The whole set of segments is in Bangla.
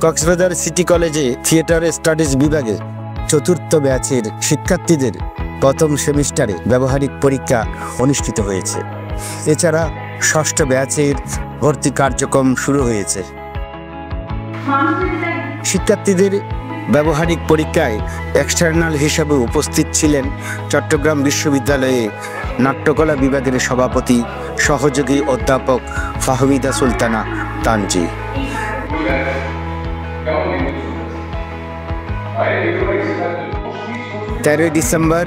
কক্সবাজার সিটি কলেজে থিয়েটার স্টাডিজ বিভাগে চতুর্থ ব্যাচের শিক্ষার্থীদের প্রথম সেমিস্টারে ব্যবহারিক পরীক্ষা অনুষ্ঠিত হয়েছে। এছাড়া ষষ্ঠ ব্যাচের ভর্তি কার্যক্রম শুরু হয়েছে। শিক্ষার্থীদের ব্যবহারিক পরীক্ষায় এক্সটার্নাল হিসাবে উপস্থিত ছিলেন চট্টগ্রাম বিশ্ববিদ্যালয়ে নাট্যকলা বিভাগের সভাপতি সহযোগী অধ্যাপক Fahmida Sultana Tanzi. 13 December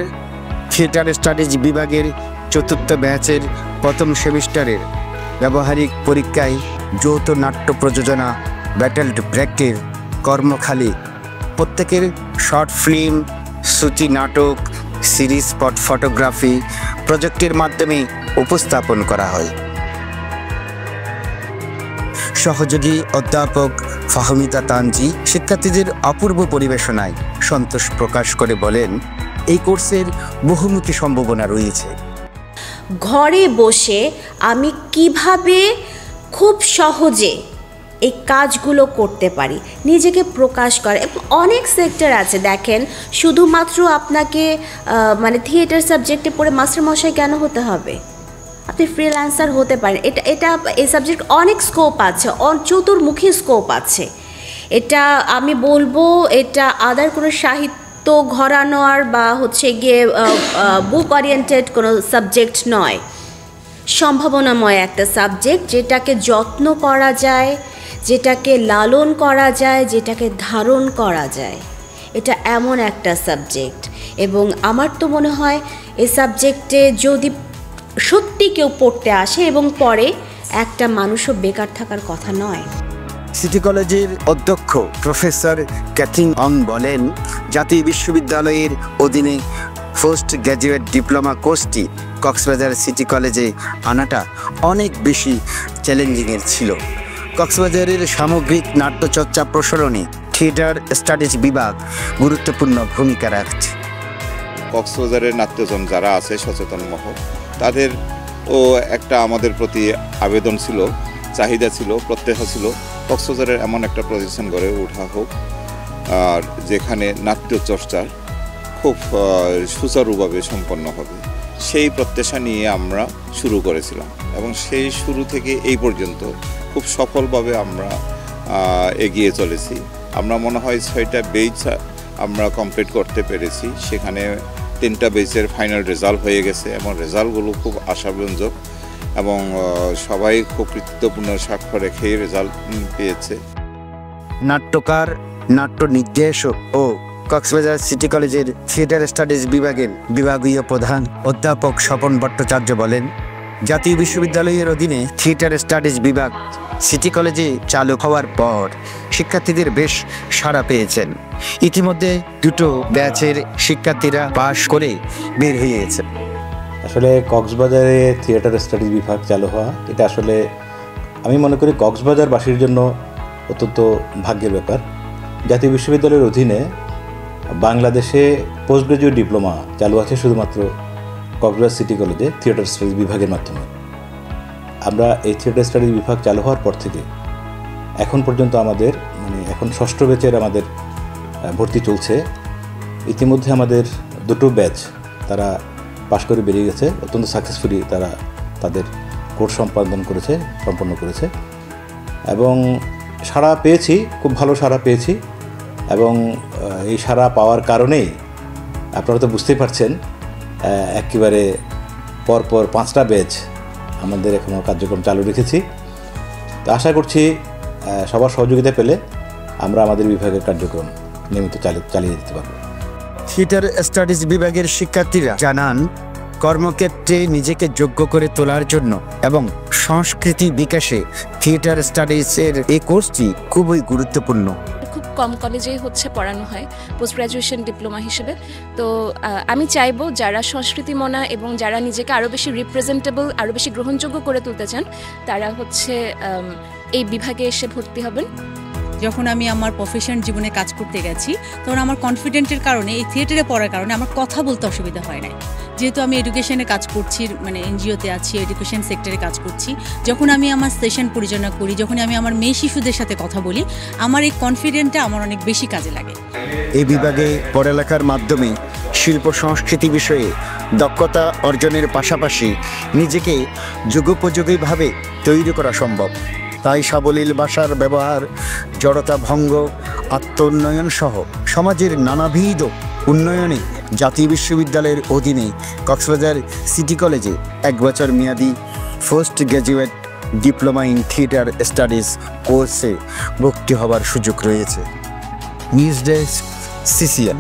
theatre studies বিভাগের চতুর্থ ব্যাচের প্রথম সেমিস্টারের ব্যবহারিক পরীক্ষায় যৌথ নাট্য প্রযোজনা ব্যাটেলড ব্র্যাকের কর্মখালি প্রত্যেকের শর্ট ফিল্ম, সূচি নাটক, সিরিজ স্পট ফটোগ্রাফি প্রজেক্টের মাধ্যমে উপস্থাপন করা হয়। সহযোগী অধ্যাপক ফাহমিদা তানজি শিক্ষার্থীদের অপূর্ব পরিবেশনায় সন্তোষ প্রকাশ করে বলেন, এই কোর্সের বহুমুখী সম্ভাবনা রয়েছে। ঘরে বসে আমি কিভাবে খুব সহজে এই কাজগুলো করতে পারি, নিজেকে প্রকাশ করে। অনেক সেক্টর আছে, দেখেন শুধুমাত্র আপনাকে মানে থিয়েটার সাবজেক্টে পড়ে মাস্টারমশাই কেন হতে হবে? আপনি ফ্রিল্যান্সার হতে পারেন। এই সাবজেক্ট অনেক স্কোপ আছে, চতুর্মুখী স্কোপ আছে। এটা আমি বলবো এটা আদার কোনো সাহিত্য ঘরানোর বা হচ্ছে গিয়ে বুক ওরিয়েন্টেড কোনো সাবজেক্ট নয়, সম্ভাবনাময় একটা সাবজেক্ট, যেটাকে যত্ন করা যায়, যেটাকে লালন করা যায়, যেটাকে ধারণ করা যায়। এটা এমন একটা সাবজেক্ট, এবং আমার তো মনে হয় এই সাবজেক্টে যদি সত্যি কেউ পড়তে আসে এবং পড়ে, একটা মানুষও বেকার থাকার কথা নয়। সিটি কলেজের অধ্যক্ষ প্রফেসর ক্যাথরিন অং বলেন, জাতীয় বিশ্ববিদ্যালয়ের অধীনে পোস্ট গ্র্যাজুয়েট ডিপ্লোমা কোর্সটি কক্সবাজার সিটি কলেজে আনাটা অনেক বেশি চ্যালেঞ্জিংয়ের ছিল। কক্সবাজারের সামগ্রিক নাট্যচর্চা প্রসারণে থিয়েটার স্টাডিজ বিভাগ গুরুত্বপূর্ণ ভূমিকা রাখছে। কক্সবাজারের নাট্যজন যারা আছে সচেতন মহল, তাদেরও একটা আমাদের প্রতি আবেদন ছিল, চাহিদা ছিল, প্রত্যাশা ছিল কক্সবাজারের এমন একটা প্রতিষ্ঠান গড়ে ওঠা হোক আর যেখানে নাট্যচর্চার খুব সুচারুভাবে সম্পন্ন হবে। সেই প্রত্যাশা নিয়ে আমরা শুরু করেছিলাম এবং সেই শুরু থেকে এই পর্যন্ত খুব সফলভাবে আমরা এগিয়ে চলেছি। আমরা মনে হয় 6টা বেচ আমরা কমপ্লিট করতে পেরেছি। সেখানে 3টা বেচের ফাইনাল রেজাল্ট হয়ে গেছে এবং রেজাল্টগুলো খুব আশাব্যঞ্জক এবং সবাই খুব কৃতিত্বপূর্ণ সাক্ষ্য রেখেই রেজাল্ট পেয়েছে। নাট্যকার, নাট্য নির্দেশক ও কক্সবাজার সিটি কলেজের থিয়েটার স্টাডিজ বিভাগের বিভাগীয় প্রধান অধ্যাপক স্বপন ভট্টাচার্য বলেন, জাতীয় বিশ্ববিদ্যালয়ের অধীনে থিয়েটার স্টাডিজ বিভাগ সিটি কলেজে চালু হওয়ার পর শিক্ষার্থীদের বেশ সাড়া পেয়েছেন। ইতিমধ্যে 2টো ব্যাচের শিক্ষার্থীরা পাশ করে বের হয়েছে। আসলে কক্সবাজারে থিয়েটার স্টাডিজ বিভাগ চালু হওয়া, এটা আসলে আমি মনে করি কক্সবাজারবাসীর জন্য অত্যন্ত ভাগ্যের ব্যাপার। জাতীয় বিশ্ববিদ্যালয়ের অধীনে বাংলাদেশে পোস্ট গ্রাজুয়েট ডিপ্লোমা চালু আছে শুধুমাত্র কক্সবাজার সিটি কলেজে থিয়েটার স্টাডিজ বিভাগের মাধ্যমে। আমরা এই থিয়েটার স্টাডিজ বিভাগ চালু হওয়ার পর থেকে এখন পর্যন্ত আমাদের এখন ষষ্ঠ ব্যাচের আমাদের ভর্তি চলছে। ইতিমধ্যে আমাদের 2টো ব্যাচ তারা পাশ করে বেরিয়ে গেছে, অত্যন্ত সাকসেসফুলি তারা তাদের কোর্স সম্পন্ন করেছে এবং সাড়া পেয়েছি, খুব ভালো সাড়া পেয়েছি। এবং এই সাড়া পাওয়ার কারণেই আপনারা তো বুঝতেই পারছেন, একেবারে পরপর 5টা ব্যাচ আমাদের এখনও কার্যক্রম চালু রেখেছি। তো আশা করছি সবার সহযোগিতা পেলে আমরা আমাদের বিভাগের কার্যক্রম নিয়মিত চালিয়ে যেতে পারব। থিয়েটার স্টাডিজ বিভাগের শিক্ষার্থীরা জানান, কর্মক্ষেত্রে নিজেকে যোগ্য করে তোলার জন্য এবং সংস্কৃতি বিকাশে থিয়েটার স্টাডিজের এই কোর্সটি খুবই গুরুত্বপূর্ণ। খুব কম কলেজেই পড়ানো হয় পোস্ট গ্র্যাজুয়েশন ডিপ্লোমা হিসেবে। তো আমি চাইবো যারা সংস্কৃতি মনা এবং যারা নিজেকে আরও বেশি রিপ্রেজেন্টেবল, আরও বেশি গ্রহণযোগ্য করে তুলতে চান, তারা এই বিভাগে এসে ভর্তি হবেন। যখন আমি আমার প্রফেশন জীবনে কাজ করতে গেছি তখন আমার কনফিডেন্টের কারণে এই থিয়েটারে পড়ার কারণে আমার কথা বলতে অসুবিধা হয় না। যেহেতু আমি এডুকেশনে কাজ করছি, মানে এনজিওতে আছি, এডুকেশন সেক্টরে কাজ করছি, যখন আমি আমার সেশন পরিচালনা করি, যখন আমি আমার মেয়ে শিশুদের সাথে কথা বলি, আমার এই কনফিডেন্টটা আমার অনেক বেশি কাজে লাগে। এই বিভাগে পড়ালেখার মাধ্যমে শিল্প সংস্কৃতি বিষয়ে দক্ষতা অর্জনের পাশাপাশি নিজেকে যুগোপযোগীভাবে তৈরি করা সম্ভব। তাই সাবলীল ভাষার ব্যবহার, জড়তা ভঙ্গ, আত্মোন্নয়ন সহ সমাজের নানাবিধ উন্নয়নে জাতীয় বিশ্ববিদ্যালয়ের অধীনে কক্সবাজার সিটি কলেজে 1 বছর মেয়াদী post graduate diploma in theatre studies কোর্সে ভর্তি হওয়ার সুযোগ রয়েছে। News desk, CCN।